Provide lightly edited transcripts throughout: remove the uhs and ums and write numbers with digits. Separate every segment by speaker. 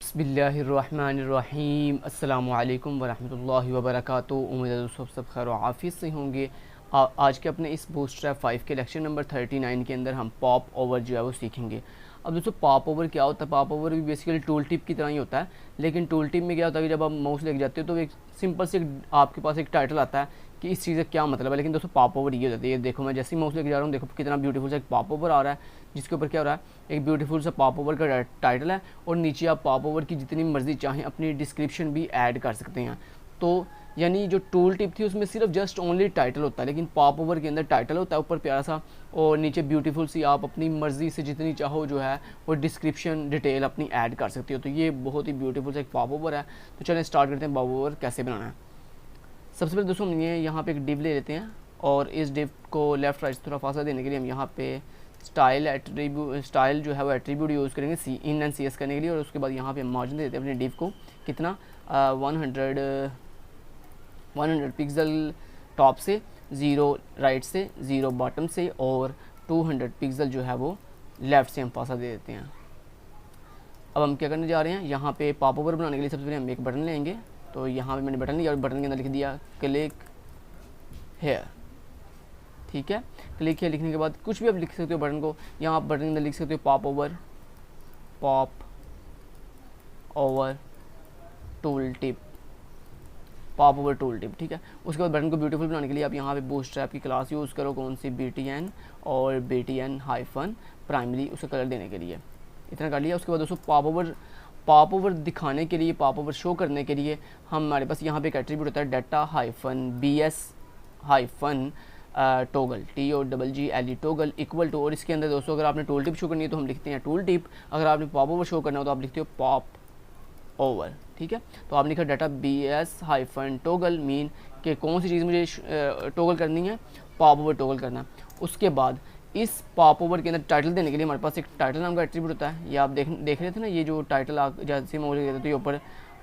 Speaker 1: बिस्मिल्लाहिर्रहमानिर्रहीम अस्सलामु अलैकुम वरहमतुल्लाहि वबरकातुहू। उम्मीद है दोस्तों सब खैर व आफियत से होंगे। आज के अपने इस बूटस्ट्रैप 5 के लेक्चर नंबर 39 के अंदर हम पॉप ओवर जो है वो सीखेंगे। अब दोस्तों पॉप ओवर क्या होता है? पॉप ओवर भी बेसिकली टूल टिप की तरह ही होता है, लेकिन टूल टिप में क्या होता है कि जब आप माउस लेके जाते हो तो एक सिंपल से आपके पास एक टाइटल आता है कि इस चीज़ का क्या मतलब है। लेकिन दोस्तों पॉप ओवर ये होता है, ये देखो मैं जैसे ही माउस लेके जा रहा हूँ, देखो कितना ब्यूटीफुल सा एक पॉप ओवर आ रहा है, जिसके ऊपर क्या हो रहा है, एक ब्यूटीफुल सा पॉप ओवर का टाइटल है और नीचे आप पॉप ओवर की जितनी मर्जी चाहें अपनी डिस्क्रिप्शन भी ऐड कर सकते हैं। तो यानी जो टूल टिप थी उसमें सिर्फ जस्ट ओनली टाइटल होता है, लेकिन पॉप ओवर के अंदर टाइटल होता है ऊपर प्यारा सा और नीचे ब्यूटीफुल सी आप अपनी मर्ज़ी से जितनी चाहो जो है वो डिस्क्रिप्शन डिटेल अपनी ऐड कर सकते हो। तो ये बहुत ही ब्यूटीफुल सा एक पॉप ओवर है। तो चलें स्टार्ट करते हैं पॉप ओवर कैसे बनाना है। सबसे पहले दोस्तों हम ये यहाँ पे एक डिव ले लेते हैं और इस डिव को लेफ़्ट राइट थोड़ा फासला देने के लिए हम यहाँ पे स्टाइल जो है वो एट्रीब्यूट यूज़ करेंगे इन एंड सी एस करने के लिए। और उसके बाद यहाँ पे मार्जिन देते हैं अपने डिव को कितना 100 पिक्सल टॉप से, 0 राइट से, 0 बॉटम से और 200 पिक्सल जो है वो लेफ़्ट से हम फासला दे देते हैं। अब हम क्या करने जा रहे हैं, यहाँ पे पॉप ओवर बनाने के लिए सबसे पहले हम एक बटन लेंगे। तो यहाँ पे मैंने बटन लिया और बटन के अंदर लिख दिया क्लिक हेयर। ठीक है, क्लिक हेयर लिखने के बाद कुछ भी आप लिख सकते हो बटन को। यहाँ आप बटन के अंदर लिख सकते हो pop over tool tip, pop over tool tip. ठीक है, उसके बाद बटन को ब्यूटीफुल बनाने के लिए आप यहाँ पे बूटस्ट्रैप की क्लास यूज़ करो, कौन सी BTN और BTN हाइफन प्राइमरी, उसका कलर देने के लिए। इतना कर लिया। उसके बाद दोस्तों पॉप ओवर दिखाने के लिए, पॉप ओवर शो करने के लिए हमारे पास यहाँ पे एक एट्रीब्यूट होता है data hyphen BS hyphen toggle, TOGGLE toggle equal to. और इसके अंदर दोस्तों अगर आपने टूल टिप शो करनी है तो हम लिखते हैं टूल टिप, अगर आपने पॉप ओवर शो करना हो तो आप लिखते हो पॉप ओवर। ठीक है, तो आपने लिखा data BS hyphen toggle mean कि कौन सी चीज़ मुझे टोगल करनी है, पॉप ओवर टोगल करना है। उसके बाद इस पॉप ओवर के अंदर टाइटल देने के लिए हमारे पास एक टाइटल नाम का एट्रीब्यूट होता है। ये आप देख रहे थे ना, ये जो टाइटल जैसे मैं देते तो ये ऊपर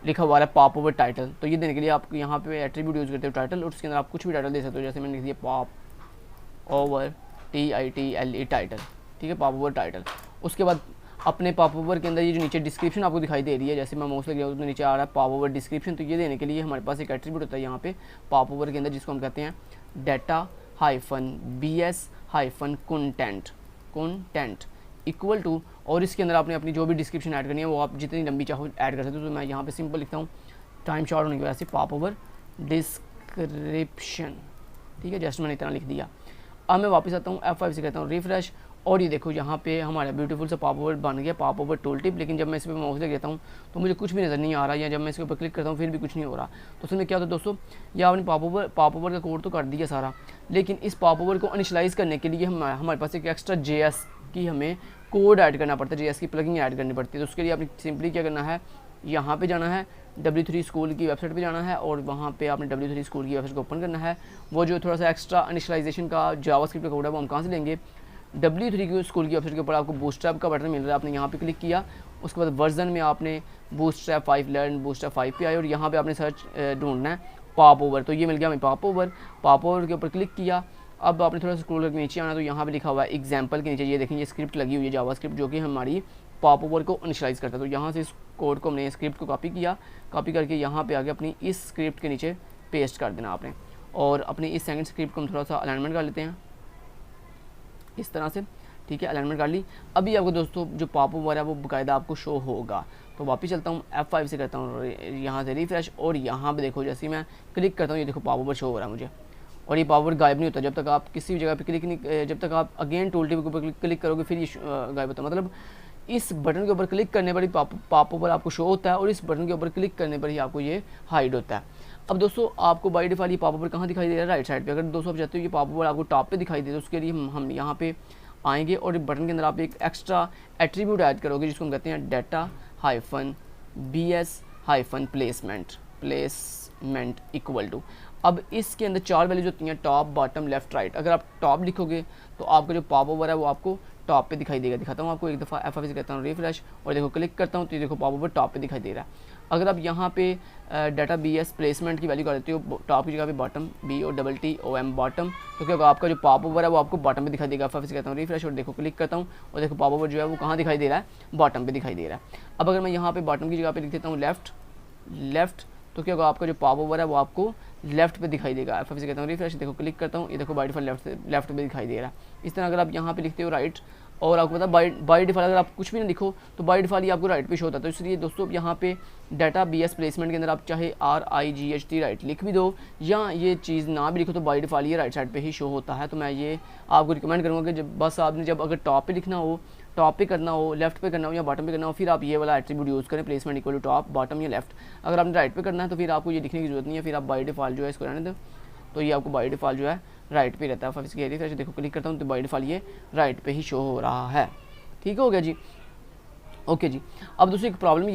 Speaker 1: लिखा हुआ है पॉप ओवर टाइटल। तो ये देने के लिए आप यहाँ पे एट्रीब्यूट यूज़ करते हो टाइटल, और उसके अंदर आप कुछ भी टाइटल दे सकते हो। जैसे मैंने लिख दिया पॉप ओवर TITLE टाइटल। ठीक है, पॉप ओवर टाइटल। उसके बाद अपने पॉप ओवर के अंदर ये जो नीचे डिस्क्रिप्शन आपको दिखाई दे रही है, जैसे मैं माउस लग गया उसमें नीचे आ रहा है पॉप ओवर डिस्क्रिप्शन। तो ये देने के लिए हमारे पास एक एट्रीब्यूट होता है यहाँ पे पॉप ओवर के अंदर, जिसको हम कहते हैं data hyphen BS hyphen content equal to. और इसके अंदर आपने अपनी जो भी डिस्क्रिप्शन ऐड करनी है वो आप जितनी लंबी चाहो ऐड कर सकते हो। तो मैं यहाँ पे सिंपल लिखता हूँ टाइम शॉर्ट होने की वजह से पॉप ओवर डिस्क्रिप्शन। ठीक है, जस्ट मैंने इतना लिख दिया। अब मैं वापस आता हूँ F5 से कहता हूँ रिफ्रेश, और ये देखो यहाँ पे हमारा ब्यूटीफुल सा पॉप ओवर बन गया, पॉप ओवर टूल टिप। लेकिन जब मैं इस पर माउस लेके देता हूँ तो मुझे कुछ भी नज़र नहीं आ रहा, या जब मैं इसके ऊपर क्लिक करता हूँ फिर भी कुछ नहीं हो रहा। तो उसमें क्या होता है दोस्तों, ये आपने पॉप ओवर का कोड तो कर दिया सारा, लेकिन इस पॉप ओवर को इनिशियलाइज़ करने के लिए हमारे पास एक एक्स्ट्रा JS की हमें कोड ऐड करना पड़ता है, JS की प्लगइन ऐड करनी पड़ती है। तो उसके लिए आपने सिंपली क्या करना है, यहाँ पे जाना है W3 स्कूल की वेबसाइट पे जाना है और वहाँ पे आपने W3 स्कूल की वेबसाइट को ओपन करना है। वो जो थोड़ा सा एक्स्ट्रा इनिशियलाइजेशन का जावास्क्रिप्ट का कोड है वो हम कहाँ से लेंगे, W3 की स्कूल की वेबसाइट के ऊपर आपको बूटस्ट्रैप का बटन मिल रहा है, आपने यहाँ पे क्लिक किया। उसके बाद वर्जन में आपने बूटस्ट्रैप 5 लर्न बूटस्ट्रैप 5 पे आए और यहाँ पे आपने सर्च ढूंढना है पॉप ओवर। तो ये मिल गया हमें पॉप ओवर के ऊपर क्लिक किया। अब आपने थोड़ा सा स्क्रॉल करके नीचे आना, तो यहाँ पे लिखा हुआ है एग्जाम्पल के नीचे ये देखें, ये स्क्रिप्ट लगी हुई है जावास्क्रिप्ट, जो कि हमारी पॉप ओवर को इनिशियलाइज़ करता है। तो यहाँ से इस कोड को हमने स्क्रिप्ट को कॉपी किया, कॉपी करके यहाँ पे आगे अपनी इस स्क्रिप्ट के नीचे पेस्ट कर देना आपने। और अपनी इस सेकंड स्क्रिप्ट को हम थोड़ा सा अलाइनमेंट कर लेते हैं इस तरह से। ठीक है, अलाइनमेंट कर ली। अभी आपको दोस्तों जो पॉप ओवर है वो बाकायदा आपको शो होगा। तो वापस चलता हूँ F5 से करता हूँ यहाँ से रिफ्रेश, और यहाँ पे देखो जैसे मैं क्लिक करता हूँ ये देखो पॉप ओवर शो हो रहा है मुझे। और ये पॉप ओवर गायब नहीं होता जब तक आप किसी भी जगह पे क्लिक नहीं, जब तक आप अगेन टूल टिप के ऊपर क्लिक करोगे फिर ये गायब होता है। मतलब इस बटन के ऊपर क्लिक करने पर ही पॉप ओवर आपको शो होता है और इस बटन के ऊपर क्लिक करने पर ही आपको ये हाइड होता है। अब दोस्तों आपको बाई डिफ़ॉल्ट ये पॉप ओवर कहाँ दिखाई दे रहा है, राइट साइड पे। अगर दोस्तों आप चाहते हो ये पॉप ओवर आपको टॉप पे दिखाई दे तो उसके लिए हम यहाँ पे आएंगे और बटन के अंदर आप एक एक्स्ट्रा एट्रीब्यूट ऐड करोगे जिसको हम कहते हैं data hyphen BS hyphen placement equal to. अब इसके अंदर 4 वैल्यूज होती हैं, टॉप, बॉटम, लेफ्ट, राइट। अगर आप टॉप लिखोगे तो आपका जो पॉप ओवर है वो आपको टॉप पे दिखाई देगा। दिखाता हूँ आपको एक दफ़ा, F5 से कहता हूँ रिफ्रेश और देखो क्लिक करता हूँ तो ये देखो पॉप ओवर टॉप पे दिखाई दे रहा है। अगर आप यहाँ पे डाटा BS प्लेसमेंट की वैल्यू कर देते हो टॉप की जगह पे बॉटम, BOTTOM बॉटम, तो क्या होगा, आपका जो पॉप ओवर है वो आपको बॉटम पे दिखाई देगा। F5 से कहता हूँ रिफ्रेश और देखो क्लिक करता हूँ और देखो पॉप ओवर जो है वो कहाँ दिखाई दे रहा है, बॉटम पे दिखाई दे रहा है। अब अगर मैं यहाँ पे बॉटम की जगह पे लिख देता हूँ लेफ्ट, तो क्या होगा, आपका जो पॉप ओवर है वो आपको लेफ्ट पे दिखाई देगा। F5 से कहता हूँ रिफ्रेश, देखो क्लिक करता हूँ, ये देखो बाय डिफॉल्ट लेफ्ट पे दिखाई दे रहा है। इस तरह अगर आप यहाँ पे लिखते हो राइट, और आपको पता बाय डिफॉल्ट अगर आप कुछ भी ना लिखो तो बाय डिफॉल्ट ये आपको राइट पे शो होता है। तो इसलिए दोस्तों यहाँ पे डाटा BS प्लेसमेंट के अंदर आप चाहे RIGHT राइट लिख भी दो या ये चीज़ ना भी लिखो तो बाय डिफॉल्ट ये राइट साइड पे ही शो होता है। तो मैं ये आपको रिकमेंड करूँगा कि जब बस आपने जब अगर टॉप पे लिखना हो, टॉप पे करना हो, लेफ्ट पे करना हो या बॉटम पे करना हो, फिर आप ये वाला एट्रीब्यूट यूज़ करें, placement equal to top, bottom या लेफ्ट। अगर आपने राइट पे करना है तो फिर आपको ये लिखने की जरूरत नहीं है, फिर आप बाय डिफॉल्ट जो है इसको रहने दो, तो ये आपको बाय डिफॉल्ट जो है राइट पे रहता है। फिर इसकी रिफ्रेश देखो क्लिक करता हूँ तो बाय डिफॉल्ट ये राइट पे ही शो हो रहा है। ठीक हो गया जी, ओके जी। अब दूसरी एक प्रॉब्लम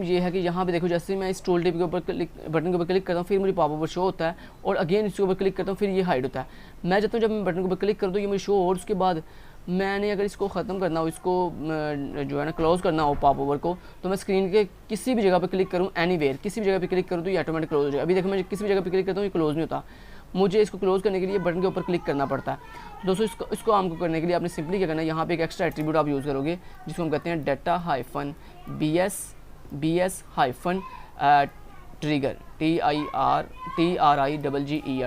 Speaker 1: ये है कि यहाँ पे देखो जैसे मैं इस टूल टिप के ऊपर बटन के ऊपर क्लिक करता हूँ फिर मुझे पॉप ओवर शो होता है, और अगेन इसके ऊपर क्लिक करता हूँ फिर ये हाइड होता है। मैं चाहता हूँ जब मैं बटन के ऊपर क्लिक करूँ तो ये मुझे शो हो, और उसके बाद मैंने अगर इसको ख़त्म करना हो, इसको जो है ना क्लोज़ करना हो पॉप ओवर को, तो मैं स्क्रीन के किसी भी जगह पर क्लिक करूँ, एनीवेयर किसी भी जगह पर क्लिक करूँ तो ये ऑटोमेटिक क्लोज हो जाए। अभी देखो मैं किसी भी जगह पर क्लिक करता हूँ ये क्लोज़ नहीं होता, मुझे इसको क्लोज़ करने के लिए बटन के ऊपर क्लिक करना पड़ता है। दोस्तों इसको आपको करने के लिए आपने सिंपली क्या करना है, यहाँ पे एक एक्स्ट्रा एट्रीब्यूट आप यूज़ करोगे जिसको हम कहते हैं data hyphen BS hyphen trigger, TRIGGER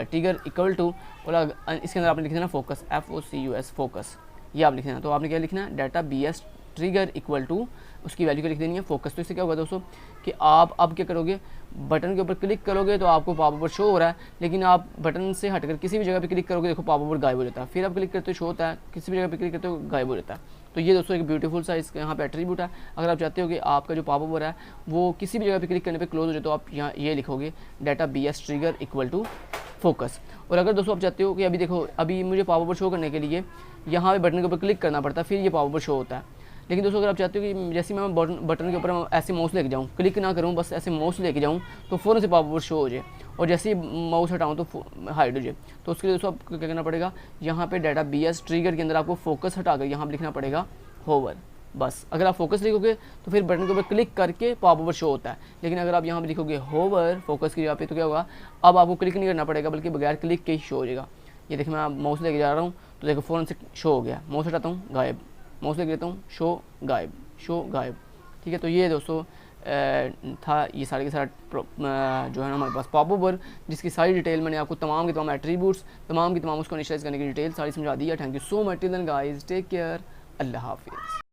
Speaker 1: trigger equal to, और इसके अंदर आपने लिख देना फोकस, FOCUS फोकस, ये आप लिख देना। तो आपने क्या लिखना है, data BS trigger equal to उसकी वैल्यू को लिख देनी है फोकस। तो इससे क्या होगा दोस्तों कि आप अब क्या करोगे, बटन के ऊपर क्लिक करोगे तो आपको पॉप ओवर शो हो रहा है, लेकिन आप बटन से हटकर किसी भी जगह पे क्लिक करोगे देखो पॉप ओवर गायब हो जाता है, फिर आप क्लिक करते हो शो होता है, किसी भी जगह पे क्लिक करते हो गायब हो जाता है। तो ये दोस्तों एक ब्यूटीफुल सा इसका यहाँ पे एट्रीब्यूट है। अगर आप चाहते हो कि आपका जो पॉप ओवर है वो किसी भी जगह पे क्लिक करने पे क्लोज हो जाए तो आप यहाँ ये लिखोगे data BS trigger equal to focus. और अगर दोस्तों आप चाहते हो कि अभी देखो अभी मुझे पॉप ओवर शो करने के लिए यहाँ पे बटन के ऊपर क्लिक करना पड़ता है फिर ये पॉप ओवर शो होता है, लेकिन दोस्तों अगर आप चाहते हो कि जैसे मैं बटन के ऊपर ऐसे माउस लेके जाऊँ, क्लिक ना करूँ, बस ऐसे माउस लेके जाऊँ तो फ़ौरन से पॉप ओवर शो हो जाए, और जैसे ही माउस हटाऊँ तो हाइड हो जाए। तो उसके लिए दोस्तों आपको क्या करना पड़ेगा, यहाँ पे डाटा BS ट्रिगर के अंदर आपको फोकस हटाकर यहाँ पर लिखना पड़ेगा होवर। बस अगर आप फोकस लिखोगे तो फिर बटन के ऊपर क्लिक करके पॉप ओवर शो होता है, लेकिन अगर आप यहाँ पर लिखोगे होवर फोकस की जगह पे तो क्या होगा, अब आपको क्लिक नहीं करना पड़ेगा बल्कि बगैर क्लिक के ही शो हो जाएगा। ये देखिए मैं माउस लेके जा रहा हूँ तो देखो फ़ौरन से शो हो गया, माउस हटाता हूँ गायब, माउस लेके लेता हूँ शो गायब, शो गायब। ठीक है, तो ये दोस्तों था ये सारे के सारे जो है ना हमारे पास पॉप ओवर, जिसकी सारी डिटेल मैंने आपको तमाम के तमाम एट्रीब्यूट्स तमाम की तमाम उसको इनिशियलाइज करने की डिटेल सारी समझा दी है। Thank you so much, till then guys take care, अल्लाह हाफिज़।